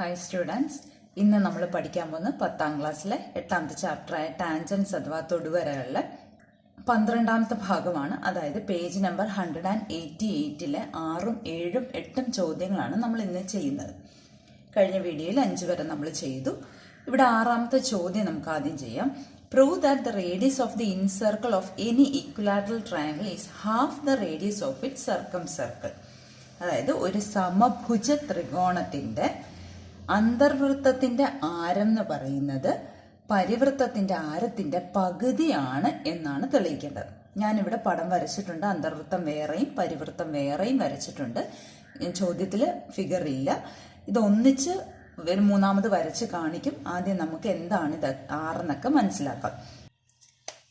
Hi students, ഇന്ന് നമ്മൾ പഠിക്കാൻ പോകുന്ന 10ാം ക്ലാസ്സിലെ 8ാമത്തെ ചാപ്റ്ററായ ടാൻജൻസ് അഥവാ തൊടുവരകളിലെ 12ാമത്തെ ഭാഗമാണ്. അതായത് പേജ് നമ്പർ 188-ലെ 6ഉം 7ഉം 8ഉം ചോദ്യങ്ങളാണ് നമ്മൾ ഇന്ന് ചെയ്യുന്നത്. കഴിഞ്ഞ വീഡിയോയിൽ 5 വരെ നമ്മൾ ചെയ്തു. ഇവിടെ 6ാമത്തെ ചോദ്യം നമുക്ക് ആദ്യം ചെയ്യാം. Prove that the radius of the incircle of any equilateral triangle is half the radius of its circumcircle. അതായത് ഒരു സമഭുജ ത്രികോണത്തിന്റെ അന്തർവൃത്തത്തിന്റെ ആരം എന്ന് പറയുന്നത് പരിവൃത്തത്തിന്റെ ആരത്തിന്റെ പകുതിയാണ് എന്നാണ് തെളിയിക്കേണ്ടത്. ഞാനിവിടെ പടം വരച്ചിട്ടുണ്ട്. അന്തർവൃത്തം വേറെയും പരിവൃത്തം വേറെയും വരച്ചിട്ടുണ്ട്. ചോദ്യത്തിൽ ഫിഗർ ഇല്ല. ഇതൊന്നിച്ച് ഒരു മൂന്നാമത് വരച്ച് കാണിക്കും. ആദ്യം നമുക്ക് എന്താണ് ഇത് ആറെന്നൊക്കെ മനസ്സിലാക്കാം.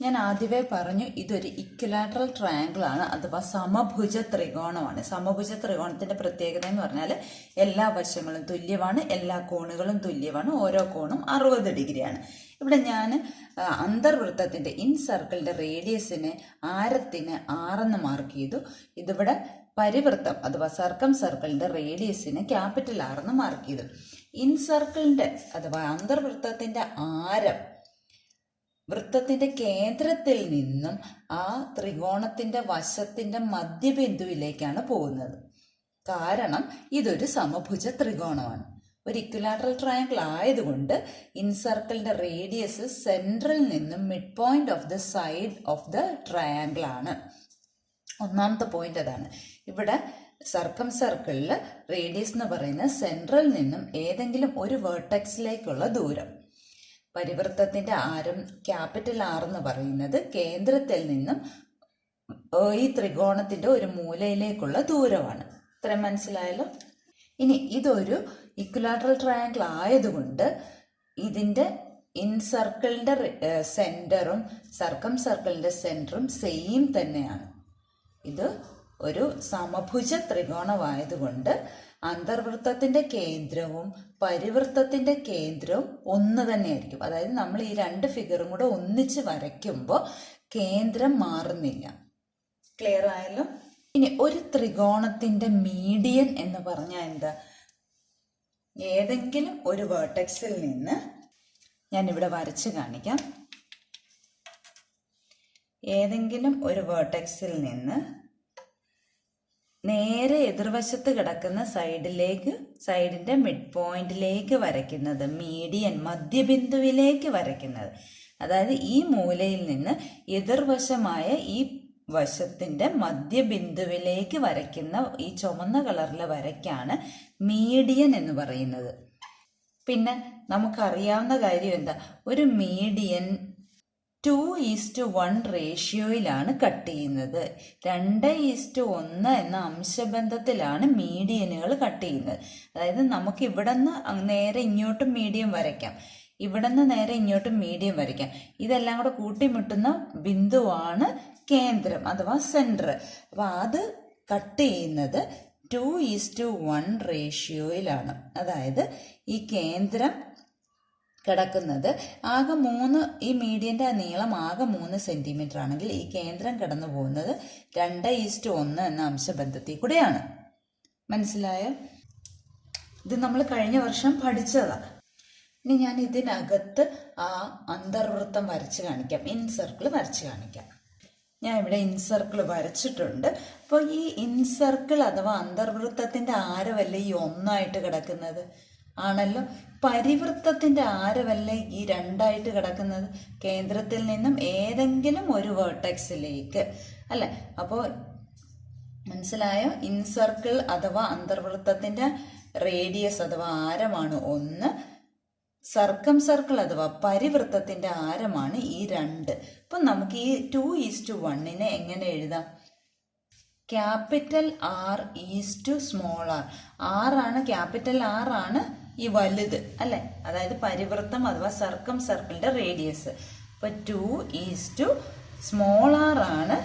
ഞാൻ ആദ്യമേ പറഞ്ഞു ഇതൊരു ഇക്വലാറ്ററൽ ട്രയാങ്കിൾ ആണ്, അഥവാ സമഭുജ ത്രികോണമാണ്. സമഭുജ ത്രികോണത്തിന്റെ പ്രത്യേകത എന്ന് പറഞ്ഞാൽ എല്ലാ വശങ്ങളും തുല്യമാണ്, എല്ലാ കോണുകളും തുല്യമാണ്, ഓരോ കോണും 60 ഡിഗ്രിയാണ്. ഇവിടെ ഞാൻ അന്തർവൃത്തത്തിന്റെ ഇൻ സർക്കിളിന്റെ റേഡിയസിനെ ആരത്തിന് 6 മാർക്ക് ചെയ്തു. ഇതിവിടെ പരിവൃത്തം അഥവാ സർക്കം സർക്കിളിന്റെ റേഡിയസിന് ക്യാപിറ്റൽ R മാർക്ക് ചെയ്തു. ഇൻ സർക്കിളിന്റെ അഥവാ അന്തർവൃത്തത്തിന്റെ ആരം വൃത്തത്തിന്റെ കേന്ദ്രത്തിൽ നിന്നും ആ ത്രികോണത്തിന്റെ വശത്തിന്റെ മധ്യബിന്ദുവിലേക്കാണ് പോകുന്നത്. കാരണം ഇതൊരു സമഭുജ ത്രികോണമാണ്. ഒരു ഇക്വലാറ്ററൽ ട്രയാങ്കിൾ ആയതുകൊണ്ട് ഇൻസർക്കിളിന്റെ റേഡിയസ് സെൻട്രൽ നിന്നും mid point of the side of the triangle ആണ്. ഒന്നാമത്തെ പോയിന്റ് അതാണ്. ഇവിടെ സർക്കം സർക്കിളിൽ റേഡിയസ് എന്ന് പറയുന്നത് സെൻട്രൽ നിന്നും ഏതെങ്കിലും ഒരു വേർട്ടെക്സിലേക്കുള്ള ദൂരം. പരിവൃത്തത്തിന്റെ ആരം ക്യാപിറ്റൽ R എന്ന് പറയുന്നത് കേന്ദ്രത്തിൽ നിന്നും ഈ ത്രികോണത്തിന്റെ ഒരു മൂലയിലേക്കുള്ള ദൂരമാണ്. ഇത്രയും മനസ്സിലായല്ലോ. ഇനി ഇതൊരു ഇക്വലാറ്ററൽ ട്രയാങ്കിൾ ആയതുകൊണ്ട് ഇതിന്റെ ഇൻ സർക്കിളിന്റെ സെന്ററും സർക്കം സർക്കിളിന്റെ സെന്ററും സെയിം തന്നെയാണ്. ഇത് ഒരു സമഭുജ ത്രികോണമായതുകൊണ്ട് അന്തർവൃത്തത്തിന്റെ കേന്ദ്രവും പരിവൃത്തത്തിന്റെ കേന്ദ്രവും ഒന്ന് തന്നെയായിരിക്കും. അതായത് നമ്മൾ ഈ 2 ഫിഗറും കൂടെ ഒന്നിച്ച് വരയ്ക്കുമ്പോൾ കേന്ദ്രം മാറുന്നില്ല. ക്ലിയർ ആയല്ലോ. ഇനി ഒരു ത്രികോണത്തിന്റെ മീഡിയൻ എന്ന് പറഞ്ഞാൽ എന്താ? ഏതെങ്കിലും ഒരു വേർട്ടെക്സിൽ നിന്ന്, ഞാൻ ഇവിടെ വരച്ച് കാണിക്കാം, ഏതെങ്കിലും ഒരു വേർട്ടെക്സിൽ നിന്ന് നേരെ എതിർവശത്ത് കിടക്കുന്ന സൈഡിന്റെ മിഡ് പോയിന്റിലേക്ക് വരയ്ക്കുന്നത്, മീഡിയൻ മധ്യബിന്ദുവിലേക്ക് വരയ്ക്കുന്നത്. അതായത് ഈ മൂലയിൽ നിന്ന് എതിർവശമായ ഈ വശത്തിന്റെ മധ്യബിന്ദുവിലേക്ക് വരയ്ക്കുന്ന ഈ ചുമന്ന കളറിലെ വരയ്ക്കാണ് മീഡിയൻ എന്ന് പറയുന്നത്. പിന്നെ നമുക്കറിയാവുന്ന കാര്യം എന്താ? ഒരു മീഡിയൻ 2:1 റേഷ്യോയിലാണ് കട്ട് ചെയ്യുന്നത്. 2:1 എന്ന അംശബന്ധത്തിലാണ് മീഡിയനുകൾ കട്ട് ചെയ്യുന്നത്. അതായത് നമുക്ക് ഇവിടെ നിന്ന് നേരെ ഇങ്ങോട്ടും മീഡിയം വരയ്ക്കാം, ഇവിടെ നിന്ന് നേരെ ഇങ്ങോട്ടും മീഡിയം വരയ്ക്കാം. ഇതെല്ലാം കൂടെ കൂട്ടിമുട്ടുന്ന ബിന്ദുവാണ് കേന്ദ്രം അഥവാ സെന്റർ. അപ്പൊ അത് കട്ട് ചെയ്യുന്നത് 2:1 റേഷ്യോയിലാണ്. അതായത് ഈ കേന്ദ്രം കിടക്കുന്നത് ആകെ 3, ഈ മീഡിയന്റെ നീളം ആകെ 3 സെന്റിമീറ്റർ ആണെങ്കിൽ ഈ കേന്ദ്രം കടന്നു പോകുന്നത് 2:1 എന്ന അംശബന്ധത്തിൽ കൂടെയാണ്. മനസ്സിലായോ? ഇത് നമ്മൾ കഴിഞ്ഞ വർഷം പഠിച്ചതാ. ഇനി ഞാൻ ഇതിനകത്ത് ആ അന്തർവൃത്തം വരച്ച് കാണിക്കാം, ഇൻ സർക്കിൾ വരച്ച് കാണിക്കാം. ഞാൻ ഇവിടെ ഇൻ സർക്കിൾ വരച്ചിട്ടുണ്ട്. അപ്പോൾ ഈ ഇൻ സർക്കിൾ അഥവാ അന്തർവൃത്തത്തിന്റെ ആരമല്ലേ ഈ 1 കിടക്കുന്നത്? ആണല്ലോ. പരിവൃത്തത്തിന്റെ ആരമല്ലേ ഈ 2 കിടക്കുന്നത്? കേന്ദ്രത്തിൽ നിന്നും ഏതെങ്കിലും ഒരു വേർട്ടെക്സിലേക്ക് അല്ലെ? അപ്പോൾ മനസ്സിലായോ? ഇൻ സർക്കിൾ അഥവാ അന്തർവൃത്തത്തിന്റെ റേഡിയസ് അഥവാ ആരമാണ് 1. സർക്കം സർക്കിൾ അഥവാ പരിവൃത്തത്തിന്റെ ആരമാണ് ഈ 2. അപ്പൊ നമുക്ക് ഈ 2:1 എങ്ങനെ എഴുതാം? Capital R small r. ആണ് ക്യാപിറ്റൽ R ആണ് ഈ വലുത് അല്ലെ? അതായത് പരിവൃത്തം അഥവാ സർക്കം സർക്കിളിന്റെ റേഡിയസ്. അപ്പൊ 2:സ്മോൾ r ആണ്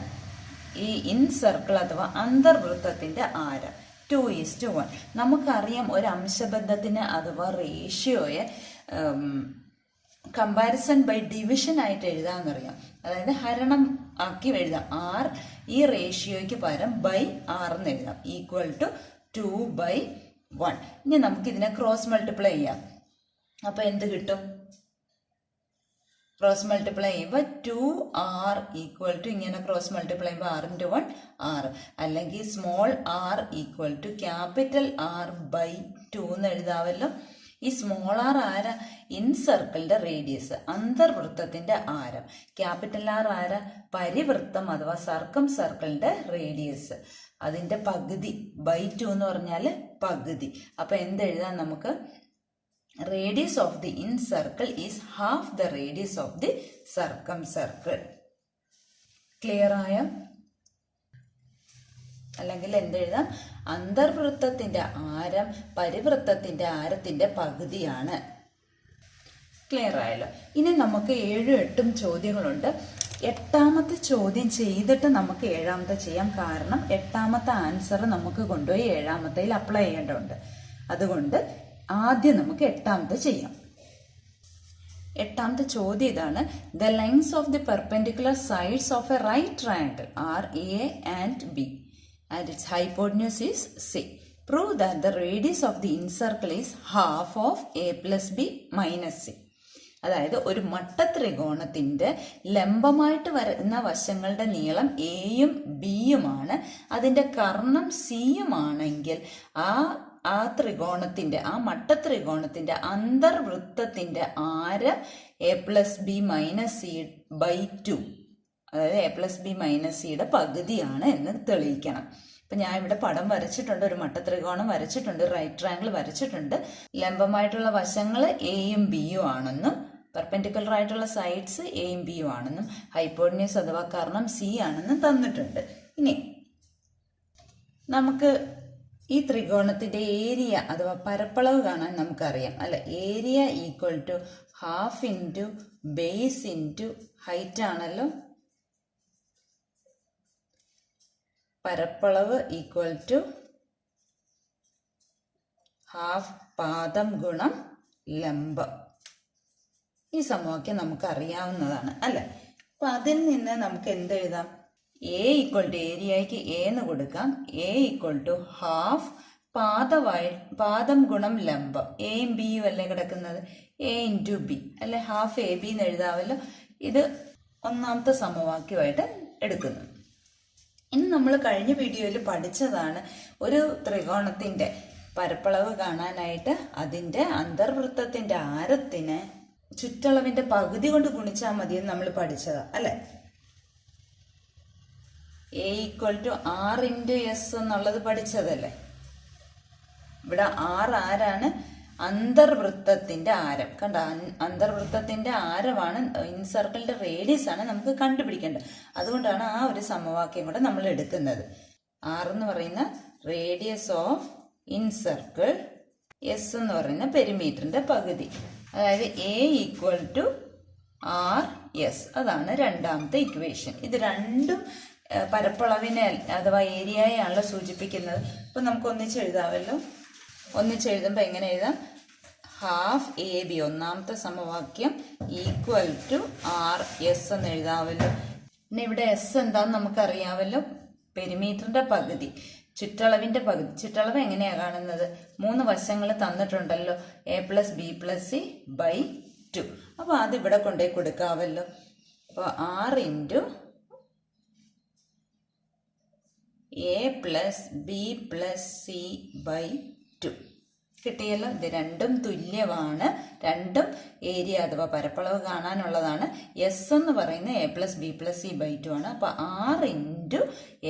ഈ ഇൻ സർക്കിൾ അഥവാ അന്തർവൃത്തത്തിന്റെ ആരം. 2:1. നമുക്കറിയാം ഒരു അംശബന്ധത്തിന് അഥവാ റേഷ്യോയെ കമ്പാരിസൺ ബൈ ഡിവിഷൻ ആയിട്ട് എഴുതാമെന്നറിയാം. അതായത് ഹരണം ആക്കി എഴുതാം. R ഈ റേഷ്യോയ്ക്ക് പകരം ബൈ R എന്ന് എഴുതാം. Equal to 2/1 1. ഇനി നമുക്ക് ഇതിനെ ക്രോസ് മൾട്ടിപ്ലൈ ചെയ്യാം. അപ്പൊ എന്ത് കിട്ടും? ക്രോസ് മൾട്ടിപ്ലൈ ചെയ്യുമ്പോൾ 2r ഈക്വൽ ടു, ഇങ്ങനെ ക്രോസ് മൾട്ടിപ്ലൈ ചെയ്യുമ്പോൾ r ഇൻറ്റു 1 r, അല്ലെങ്കിൽ small r equal to capital R by 2 എന്ന് എഴുതാമല്ലോ. ഈ സ്മോൾ ആർ ആര? ഇൻ സർക്കിളിന്റെ റേഡിയസ്, അന്തർവൃത്തത്തിന്റെ ആരം. ക്യാപിറ്റൽ ആർ ആര? പരിവൃത്തം അഥവാ സർക്കം സർക്കിളിന്റെ റേഡിയസ്, അതിന്റെ പകുതി. ബൈ 2 എന്ന് പറഞ്ഞാൽ പകുതി. അപ്പൊ എന്തെഴുതാം നമുക്ക്? Radius of the incircle is half the radius of the circumcircle. Clear ആയ? അല്ലെങ്കിൽ എന്തെഴുതാം? അന്തർവൃത്തത്തിന്റെ ആരം പരിവൃത്തത്തിന്റെ ആരത്തിന്റെ പകുതിയാണ്. ക്ലിയർ ആയല്ലോ? ഇനി നമുക്ക് 7ഉം 8ഉം ചോദ്യങ്ങളുണ്ട്. 8ാമത്തെ ചോദ്യം ചെയ്തിട്ട് നമുക്ക് 7ാമത്തെ ചെയ്യാം. കാരണം 8ാമത്തെ ആൻസർ നമുക്ക് കൊണ്ടുപോയി 7ാമത്തേൽ അപ്ലൈ ചെയ്യേണ്ടതുണ്ട്. അതുകൊണ്ട് ആദ്യം നമുക്ക് 8ാമത്തെ ചെയ്യാം. 8ാമത്തെ ചോദ്യം ഇതാണ്: the lines of the perpendicular sides of a right triangle are A and B and its hypotenuse is c. Prove that the radius of the incircle is half of a plus b minus c. അതായത് ഒരു മട്ടത്രികോണത്തിന്റെ ലംബമായിട്ട് വരുന്ന വശങ്ങളുടെ നീളം എയും ബിയുമാണ്, അതിന്റെ കർണം സിയുമാണെങ്കിൽ ആ ത്രികോണത്തിന്റെ, ആ മട്ടത്രികോണത്തിന്റെ അന്തർവൃത്തത്തിന്റെ ആരം A plus B minus C by 2, അതായത് എ പ്ലസ് ബി മൈനസ് സിയുടെ പകുതിയാണ് എന്ന് തെളിയിക്കണം. ഇപ്പം ഞാൻ ഇവിടെ പടം വരച്ചിട്ടുണ്ട്, ഒരു മട്ടത്രികോണം വരച്ചിട്ടുണ്ട്, റൈറ്റ് ട്രയാങ്കിൾ വരച്ചിട്ടുണ്ട്. ലംബമായിട്ടുള്ള വശങ്ങൾ എയും ബിയും ആണെന്നും പെർപെൻഡിക്കുലർ ആയിട്ടുള്ള സൈഡ്സ് എയും ബിയും ആണെന്നും ഹൈപ്പോട്ടന്യൂസ് അഥവാ കർണം സി ആണെന്നും തന്നിട്ടുണ്ട്. ഇനി നമുക്ക് ഈ ത്രികോണത്തിന്റെ ഏരിയ അഥവാ പരപ്പളവ് കാണാൻ നമുക്കറിയാം അല്ലെ. Area equal to half into base into height ആണല്ലോ. പരപ്പളവ് ഈക്വൽ ടു ഹാഫ് പാദം ഗുണം ലംബം. ഈ സമവാക്യം നമുക്ക് അറിയാവുന്നതാണ് അല്ലെ. അപ്പൊ അതിൽ നിന്ന് നമുക്ക് എന്തെഴുതാം? എ ഈക്വൽ ടു, ഏരിയയ്ക്ക് എ എന്ന് കൊടുക്കാം. എ ഈക്വൽ ടു ഹാഫ് പാദം ഗുണം ലംബം. എയും ബിയും അല്ലേ കിടക്കുന്നത്, എ ഇൻറ്റു ബി അല്ലെ, ഹാഫ് എ ബി എന്ന് എഴുതാമല്ലോ. ഇത് 1ാമത്തെ സമവാക്യമായിട്ട് എടുക്കുന്നു. ഇനി നമ്മൾ കഴിഞ്ഞ വീഡിയോയിൽ പഠിച്ചതാണ്, ഒരു ത്രികോണത്തിന്റെ പരപ്പളവ് കാണാനായിട്ട് അതിന്റെ അന്തർവൃത്തത്തിന്റെ ആരത്തിന് ചുറ്റളവിന്റെ പകുതി കൊണ്ട് ഗുണിച്ചാൽ മതിയെന്ന് നമ്മൾ പഠിച്ചതാ അല്ലെ. A equal to R into S എന്നുള്ളത് പഠിച്ചതല്ലേ. ഇവിടെ ആരാണ്? അന്തർവൃത്തത്തിന്റെ ആരം. കണ്ട, അന്തർവൃത്തത്തിന്റെ ആരമാണ്, ഇൻസർക്കിളിന്റെ റേഡിയസ് ആണ് നമുക്ക് കണ്ടുപിടിക്കേണ്ടത്. അതുകൊണ്ടാണ് ആ ഒരു സമവാക്യം കൂടെ നമ്മൾ എടുക്കുന്നത്. ആർ എന്ന് പറയുന്ന റേഡിയസ് ഓഫ് ഇൻസർക്കിൾ, എസ് എന്ന് പറയുന്ന പെരിമീറ്ററിന്റെ പകുതി. അതായത് A equal to R S. അതാണ് 2ാമത്തെ ഇക്വേഷൻ. ഇത് രണ്ടും പരപ്പളവിനെ അഥവാ ഏരിയയാണല്ലോ സൂചിപ്പിക്കുന്നത്. അപ്പൊ നമുക്ക് ഒന്നിച്ചെഴുതാമല്ലോ. ഒന്നിച്ചെഴുതുമ്പോൾ എങ്ങനെ എഴുതാം? ഹാഫ് എ ബി, 1ാമത്തെ സമവാക്യം, ഈക്വൽ ടു ആർ എസ് എന്ന് എഴുതാമല്ലോ. പിന്നെ ഇവിടെ എസ് എന്താന്ന് നമുക്കറിയാമല്ലോ, പെരിമീറ്ററിന്റെ പകുതി, ചുറ്റളവിന്റെ പകുതി. ചുറ്റളവ് എങ്ങനെയാ കാണുന്നത്? 3 വശങ്ങൾ തന്നിട്ടുണ്ടല്ലോ, A plus B plus C by 2. അപ്പൊ അത് ഇവിടെ കൊണ്ടുപോയി കൊടുക്കാമല്ലോ. അപ്പൊ R into A plus B plus C by 2 കിട്ടിയല്ലോ. ഇത് രണ്ടും തുല്യമാണ്, രണ്ടും ഏരിയ അഥവാ പരപ്പളവ് കാണാനുള്ളതാണ്. എസ് എന്ന് പറയുന്ന A plus B plus C by 2 ആണ്. അപ്പൊ R into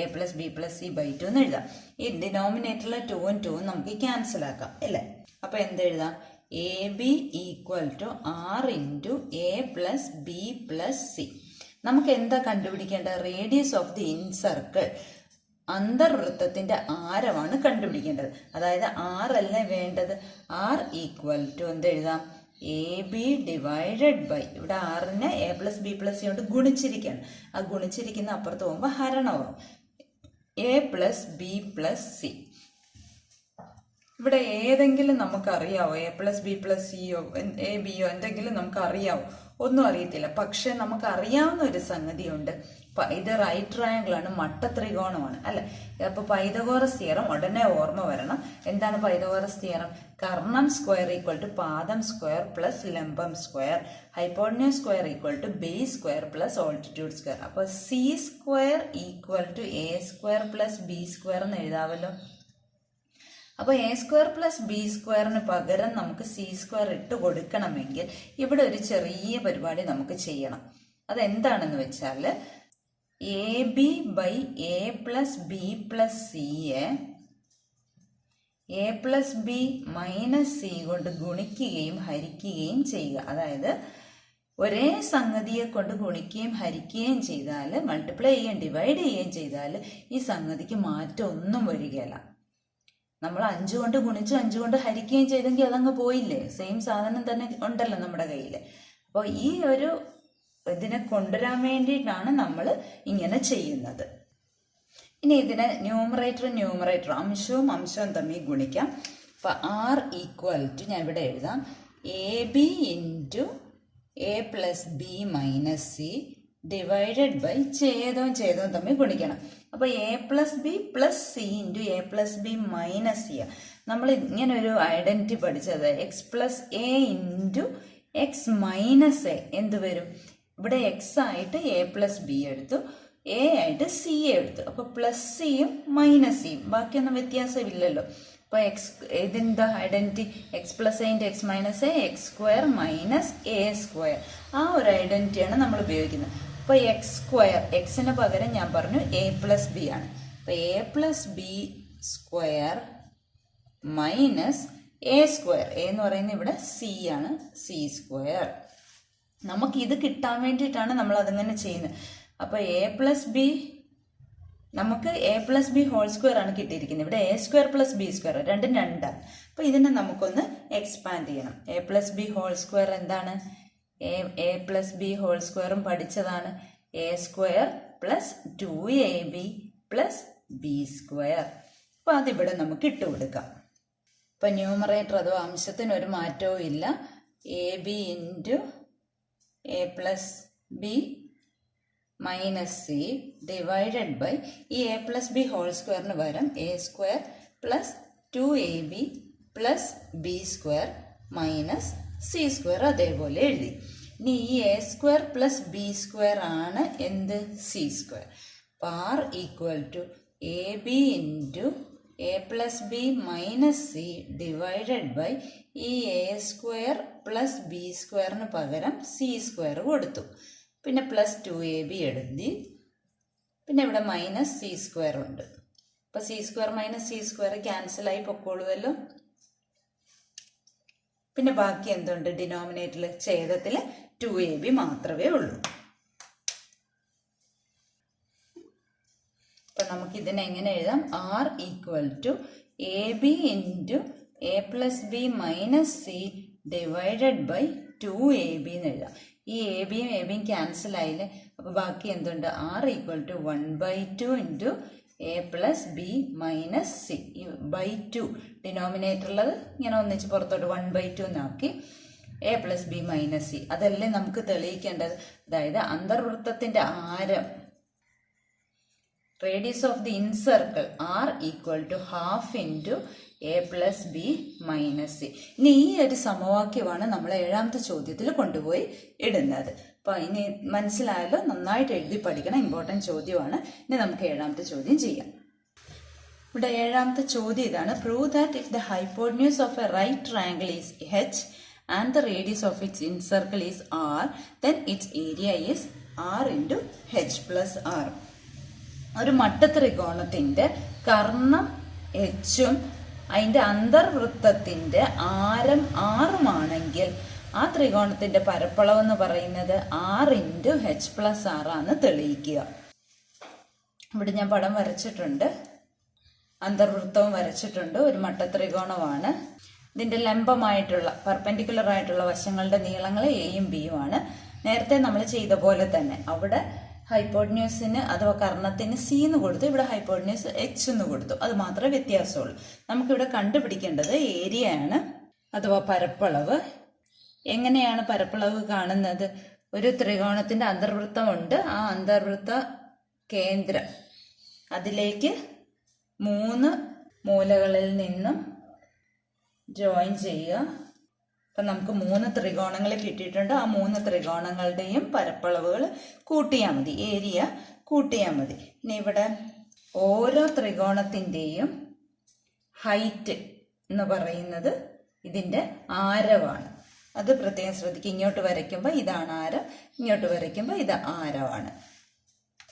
A plus B plus C by 2 എന്ന് എഴുതാം. ഈ ഡിനോമിനേറ്ററിലെ 2ഉം 2ഉം നമുക്ക് ക്യാൻസൽ ആക്കാം അല്ലേ. അപ്പൊ എന്തെഴുതാം? A B equal to R into A plus B plus C. നമുക്ക് എന്താ കണ്ടുപിടിക്കേണ്ടത്? റേഡിയസ് ഓഫ് ദി ഇൻസർക്കിൾ, അന്തർവൃത്തത്തിന്റെ ആരമാണ് കണ്ടുപിടിക്കേണ്ടത്. അതായത് ആറല്ലേ വേണ്ടത്. ആർ ഈക്വൽ ടു എന്തെഴുതാം? എ ബി ഡിവൈഡഡ് ബൈ, ഇവിടെ ആറിനെ A plus B plus C കൊണ്ട് ഗുണിച്ചിരിക്കുകയാണ്. ആ ഗുണിച്ചിരിക്കുന്ന അപ്പുറത്ത് പോകുമ്പോൾ ഹരണമാവും. A plus B plus C. ഇവിടെ ഏതെങ്കിലും നമുക്കറിയാവോ? എ പ്ലസ് ബി പ്ലസ് സിയോ എ ബിയോ എന്തെങ്കിലും നമുക്ക് അറിയാവോ? ഒന്നും അറിയത്തില്ല. പക്ഷെ നമുക്ക് അറിയാവുന്ന ഒരു സംഗതിയുണ്ട്. ഇത് റൈറ്റ് ട്രയാങ്കിൾ ആണ്, മട്ട ത്രികോണമാണ് അല്ലെ. അപ്പൊ പൈതഗോറസ് തിയറം ഉടനെ ഓർമ്മ വരണം. എന്താണ് പൈതഗോറസ് തിയറം? കർണം സ്ക്വയർ ഈക്വൽ ടു പാദം സ്ക്വയർ പ്ലസ് ലംബം square, hypotenuse square equal to base square plus altitude square. അപ്പൊ C square equal to A square plus B square എന്ന് എഴുതാവല്ലോ. അപ്പൊ എ സ്ക്വയർ പ്ലസ് ബി സ്ക്വയറിന് പകരം നമുക്ക് സി സ്ക്വയർ ഇട്ട് കൊടുക്കണമെങ്കിൽ ഇവിടെ ഒരു ചെറിയ പരിപാടി നമുക്ക് ചെയ്യണം. അതെന്താണെന്ന് വെച്ചാൽ A B by A plus B plus സിയെ A plus B minus C കൊണ്ട് ഗുണിക്കുകയും ഹരിക്കുകയും ചെയ്യുക. അതായത് ഒരേ സംഗതിയെ കൊണ്ട് ഗുണിക്കുകയും ഹരിക്കുകയും ചെയ്താൽ, മൾട്ടിപ്ലൈ ചെയ്യുകയും ഡിവൈഡ് ചെയ്യുകയും ചെയ്താൽ ഈ സംഗതിക്ക് മാറ്റം ഒന്നും വരികയില്ല. നമ്മൾ 5 കൊണ്ട് ഗുണിച്ച് 5 കൊണ്ട് ഹരിക്കുകയും ചെയ്തെങ്കിൽ അതങ്ങ് പോയില്ലേ, സെയിം സാധനം തന്നെ ഉണ്ടല്ലോ നമ്മുടെ കയ്യിൽ. അപ്പോൾ ഈ ഒരു ഇതിനെ കൊണ്ടുവരാൻ വേണ്ടിയിട്ടാണ് നമ്മൾ ഇങ്ങനെ ചെയ്യുന്നത്. ഇനി ഇതിനെ ന്യൂമറേറ്റർ അംശവും തമ്മിൽ ഗുണിക്കാം. അപ്പൊ ആർ ഈക്വൽ ടു, ഞാൻ ഇവിടെ എഴുതാം, A B into A plus B minus C divided by ഛേദവും തമ്മിൽ ഗുണിക്കണം. അപ്പൊ A plus B plus C into A plus B minus C. നമ്മൾ ഇങ്ങനെ ഒരു ഐഡന്റിറ്റി പഠിച്ചത് X plus A into X minus A എന്ത് വരും? ഇവിടെ എക്സ് ആയിട്ട് എ പ്ലസ് ബി എടുത്തു, എ ആയിട്ട് സി എടുത്തു. അപ്പൊ പ്ലസ് സിയും മൈനസ് സിയും, ബാക്കിയൊന്നും വ്യത്യാസമില്ലല്ലോ. അപ്പൊ ഇതിന്റെ identity X plus A into X minus A, X square minus A square. ആ ഒരു ഐഡന്റിറ്റിയാണ് നമ്മൾ ഉപയോഗിക്കുന്നത്. അപ്പൊ എക്സ് സ്ക്വയർ, എക്സിന് പകരം ഞാൻ പറഞ്ഞു എ പ്ലസ് ബി ആണ്. അപ്പൊ A plus B square minus A square, A എന്ന് പറയുന്നത് ഇവിടെ സി ആണ്, സി സ്ക്വയർ. നമുക്ക് ഇത് കിട്ടാൻ വേണ്ടിയിട്ടാണ് നമ്മൾ അതിങ്ങനെ ചെയ്യുന്നത്. അപ്പൊ എ പ്ലസ് ബി, നമുക്ക് A plus B whole square ആണ് കിട്ടിയിരിക്കുന്നത്. ഇവിടെ A square plus B square രണ്ടും രണ്ടാണ്. അപ്പൊ ഇതിനെ നമുക്കൊന്ന് എക്സ്പാൻഡ് ചെയ്യണം. A plus B whole square എന്താണ്? എ പ്ലസ് ബി ഹോൾ സ്ക്വയറും പഠിച്ചതാണ്. A square plus 2ab plus B square. അപ്പൊ അതിവിടെ നമുക്ക് ഇട്ട് കൊടുക്കാം. ഇപ്പൊ ന്യൂമറേറ്റർ അഥവാ അംശത്തിന് ഒരു മാറ്റവും ഇല്ല. A B into A plus B minus C divided by ഈ എ പ്ലസ് ബി ഹോൾ സ്ക്വയറിന് പകരം A square plus 2ab plus B square minus C square അതേപോലെ എഴുതി. ഇനി ഈ എ സ്ക്വയർ പ്ലസ് ബി സ്ക്വയർ ആണ് എന്ത്? C square. R equal to A B into A plus B minus C divided by ഈ എ സ്ക്വയർ പ്ലസ് ബി സ്ക്വയറിന് പകരം സി സ്ക്വയർ കൊടുത്തു, പിന്നെ പ്ലസ് 2ab എഴുതി, പിന്നെ ഇവിടെ മൈനസ് സി സ്ക്വയർ ഉണ്ട്. അപ്പൊ C square minus C square cancel ആയി പൊക്കോളുമല്ലോ. പിന്നെ ബാക്കി എന്തുണ്ട്? ഡിനോമിനേറ്ററിൽ ഛേദത്തിൽ 2ab മാത്രമേ ഉള്ളൂ. അപ്പൊ നമുക്ക് ഇതിനെ എങ്ങനെ എഴുതാം? R equal to A B into A plus B minus C divided by 2ab എന്ന് എഴുതാം. ഈ എ ബിയും എ ബിയും ക്യാൻസൽ ആയില്ലേ. അപ്പൊ ബാക്കി എന്തുണ്ട്? R equal to 1/2 into A plus B minus C. ഈ ബൈ 2 ഡിനോമിനേറ്ററുള്ളത് ഇങ്ങനെ ഒന്നിച്ച് പുറത്തോട്ട് 1/2 എന്നാക്കി A plus B minus C. അതല്ലേ നമുക്ക് തെളിയിക്കേണ്ടത്. അതായത് അന്തർവൃത്തത്തിന്റെ ആരം, radius of the incircle R equal to half into A plus B minus C. ഇനി ഈ ഒരു സമവാക്യമാണ് നമ്മൾ 7ാമത്തെ ചോദ്യത്തിൽ കൊണ്ടുപോയി ഇടുന്നത്. അപ്പൊ ഇനി മനസ്സിലായല്ലോ, നന്നായിട്ട് എഴുതി പഠിക്കണം, ഇമ്പോർട്ടൻറ്റ് ചോദ്യമാണ്. ഇനി നമുക്ക് 7ാമത്തെ ചോദ്യം ചെയ്യാം. ഇവിടെ 7ാമത്തെ ചോദ്യം ഇതാണ്. Prove that if the hypotenuse of a right triangle is h and the radius of its incircle is r, then its area is r into h plus r. ഒരു മട്ടത്രികോണത്തിന്റെ കർണം h-ഉം അതിന്റെ അന്തർവൃത്തത്തിന്റെ ആരം ആറുമാണെങ്കിൽ ആ ത്രികോണത്തിന്റെ പരപ്പളവ് എന്ന് പറയുന്നത് r into h plus r ആണെന്ന് തെളിയിക്കുക. ഇവിടെ ഞാൻ പടം വരച്ചിട്ടുണ്ട്, അന്തർവൃത്തവും വരച്ചിട്ടുണ്ട്. ഒരു മട്ടത്രികോണമാണ്. ഇതിന്റെ ലംബമായിട്ടുള്ള പെർപെൻഡിക്കുലർ ആയിട്ടുള്ള വശങ്ങളുടെ നീളങ്ങൾ എയും ബിയും ആണ്. നേരത്തെ നമ്മൾ ചെയ്ത പോലെ തന്നെ അവിടെ ഹൈപ്പോട്ടന്യൂസിന് അഥവാ കർണത്തിന് സി എന്ന് കൊടുത്തു, ഇവിടെ ഹൈപ്പോട്ടന്യൂസ് എച്ച് എന്ന് കൊടുത്തു. അത് മാത്രമേ വ്യത്യാസമുള്ളൂ. നമുക്കിവിടെ കണ്ടുപിടിക്കേണ്ടത് ഏരിയ ആണ് അഥവാ പരപ്പളവ്. എങ്ങനെയാണ് പരപ്പളവ് കാണുന്നത്? ഒരു ത്രികോണത്തിന്റെ അന്തർവൃത്തമുണ്ട്. ആ അന്തർവൃത്ത കേന്ദ്രം. അതിലേക്ക് 3 മൂലകളിൽ നിന്നും ജോയിൻ ചെയ്യുക. അപ്പം നമുക്ക് 3 ത്രികോണങ്ങൾ കിട്ടിയിട്ടുണ്ട്. ആ 3 ത്രികോണങ്ങളുടെയും പരപ്പളവുകൾ കൂട്ടിയാൽ മതി, ഏരിയ കൂട്ടിയാൽ മതി. ഇനി ഇവിടെ ഓരോ ത്രികോണത്തിൻ്റെയും ഹൈറ്റ് എന്ന് പറയുന്നത് ഇതിൻ്റെ ആരമാണ്. അത് പ്രത്യേകം ശ്രദ്ധിക്കുക. ഇങ്ങോട്ട് വരയ്ക്കുമ്പോൾ ഇതാണ് ആരം, ഇങ്ങോട്ട് വരയ്ക്കുമ്പോൾ ഇത് ആരമാണ്.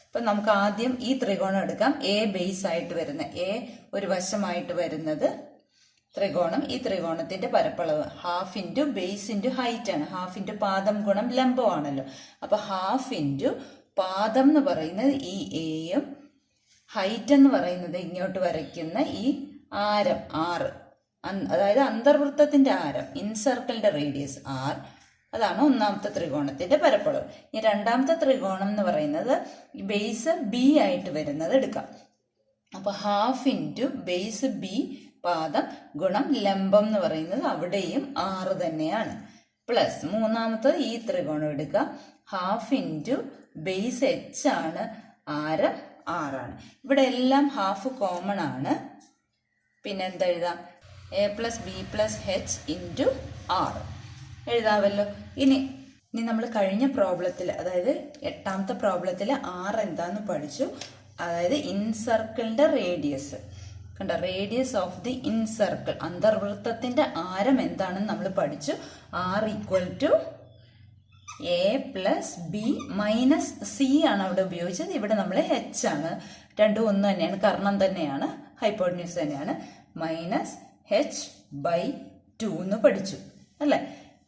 അപ്പം നമുക്ക് ആദ്യം ഈ ത്രികോണം എടുക്കാം. എ ബേസ് ആയിട്ട് വരുന്ന, എ ഒരു വശമായിട്ട് വരുന്നത് ത്രികോണം. ഈ ത്രികോണത്തിന്റെ പരപ്പളവ് half into base into height ആണ്. ഹാഫ് ഇൻറ്റു പാദം ഗുണം ലംബമാണല്ലോ. അപ്പൊ ഹാഫ് ഇൻറ്റു പാദം എന്ന് പറയുന്നത് ഈ എയും ഹൈറ്റ് എന്ന് പറയുന്നത് ഇങ്ങോട്ട് വരയ്ക്കുന്ന ഈ ആരം 6, അതായത് അന്തർവൃത്തത്തിന്റെ ആരം, ഇൻസർക്കിളിന്റെ റേഡിയസ് 6. അതാണ് ഒന്നാമത്തെ ത്രികോണത്തിന്റെ പരപ്പളവ്. ഇനി രണ്ടാമത്തെ ത്രികോണം എന്ന് പറയുന്നത് ബേസ് ബി ആയിട്ട് വരുന്നത് എടുക്കാം. അപ്പൊ ഹാഫ് ഇൻറ്റു ബേസ് ബി പാദം ഗുണം ലംബം എന്ന് പറയുന്നത് അവിടെയും 6 തന്നെയാണ്. പ്ലസ് മൂന്നാമത്തെ ഈ ത്രികോണം എടുക്കുക. ഹാഫ് ഇൻറ്റു ബേസ് എച്ച് ആണ്, ആരം 6 ആണ്. ഇവിടെ എല്ലാം ഹാഫ് കോമൺ ആണ്. പിന്നെ എന്താ എഴുതാം? A plus B plus H into 6 എഴുതാമല്ലോ. ഇനി നമ്മൾ കഴിഞ്ഞ പ്രോബ്ലത്തിൽ, അതായത് 8ാമത്തെ പ്രോബ്ലത്തിൽ 6 എന്താന്ന് പഠിച്ചു. അതായത് ഇൻസർക്കിളിന്റെ റേഡിയസ് കണ്ട, റേഡിയസ് ഓഫ് ദി ഇൻസർക്കിൾ, അന്തർവൃത്തത്തിന്റെ ആരം എന്താണെന്ന് നമ്മൾ പഠിച്ചു. R equal to A plus B minus C ആണ് അവിടെ ഉപയോഗിച്ചത്. ഇവിടെ നമ്മൾ എച്ച് ആണ്. രണ്ടും ഒന്ന് തന്നെയാണ്, കർണം തന്നെയാണ്, ഹൈപ്പോട്ടന്യൂസ് തന്നെയാണ്. മൈനസ് എച്ച് ബൈ 2 എന്ന് പഠിച്ചു അല്ലേ?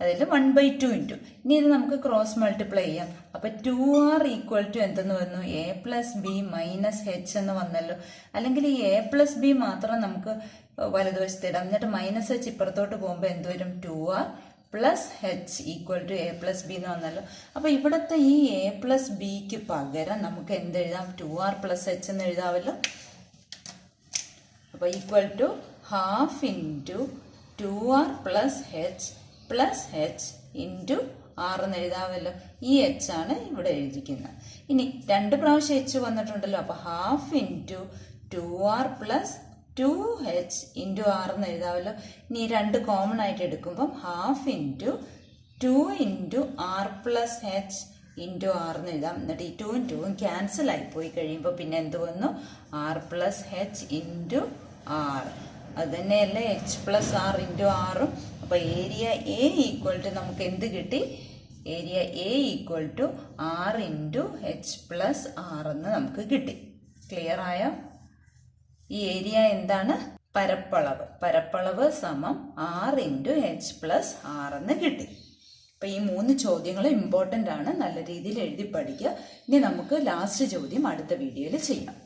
അതിൽ 1/2 ഇൻറ്റു. ഇനി ഇത് നമുക്ക് ക്രോസ് മൾട്ടിപ്ലൈ ചെയ്യാം. അപ്പൊ 2r ഈക്വൽ ടു എന്തെന്ന് വന്നു? A plus B minus H എന്ന് വന്നല്ലോ. അല്ലെങ്കിൽ ഈ എ പ്ലസ് ബി മാത്രം നമുക്ക് വലതുവശത്ത് ഇടാം. എന്നിട്ട് മൈനസ് എച്ച് ഇപ്പുറത്തോട്ട് പോകുമ്പോൾ എന്ത് വരും? 2r plus H equal to A plus B എന്ന് വന്നല്ലോ. അപ്പൊ ഇവിടുത്തെ ഈ എ പ്ലസ് ബിക്ക് പകരം നമുക്ക് എന്തെഴുതാം? 2r പ്ലസ് എച്ച് എന്ന് എഴുതാമല്ലോ. അപ്പൊ equal to half into 2r plus H plus H into 6 എന്ന് എഴുതാമല്ലോ. ഈ എച്ച് ആണ് ഇവിടെ എഴുതിക്കുന്നത്. ഇനി 2 പ്രാവശ്യം എച്ച് വന്നിട്ടുണ്ടല്ലോ. അപ്പൊ half into 2r plus 2h into 6 എന്ന് എഴുതാമല്ലോ. ഇനി 2 കോമൺ ആയിട്ട് എടുക്കുമ്പം half into 2 into r plus H into 6 എന്ന് എഴുതാം. എന്നിട്ട് ഈ 2ഉം 2ഉം ക്യാൻസൽ ആയി പോയി കഴിയുമ്പോൾ പിന്നെ എന്ത് വന്നു? r plus H into 6. അത് തന്നെയല്ലേ എച്ച് പ്ലസ് ആർ ഇൻറ്റു 6ഉം. അപ്പൊ ഏരിയ എ ഈക്വൽ ടു നമുക്ക് എന്ത് കിട്ടി? Area A equal to 6 into H plus 6 എന്ന് നമുക്ക് കിട്ടി. ക്ലിയർ ആയോ? ഈ ഏരിയ എന്താണ്? പരപ്പളവ്. പരപ്പളവ് സമം 6 ഇൻറ്റു എച്ച് പ്ലസ് 6 എന്ന് കിട്ടി. അപ്പൊ ഈ 3 ചോദ്യങ്ങൾ ഇമ്പോർട്ടൻ്റ് ആണ്. നല്ല രീതിയിൽ എഴുതി പഠിക്കുക. ഇനി നമുക്ക് ലാസ്റ്റ് ചോദ്യം അടുത്ത വീഡിയോയിൽ ചെയ്യാം.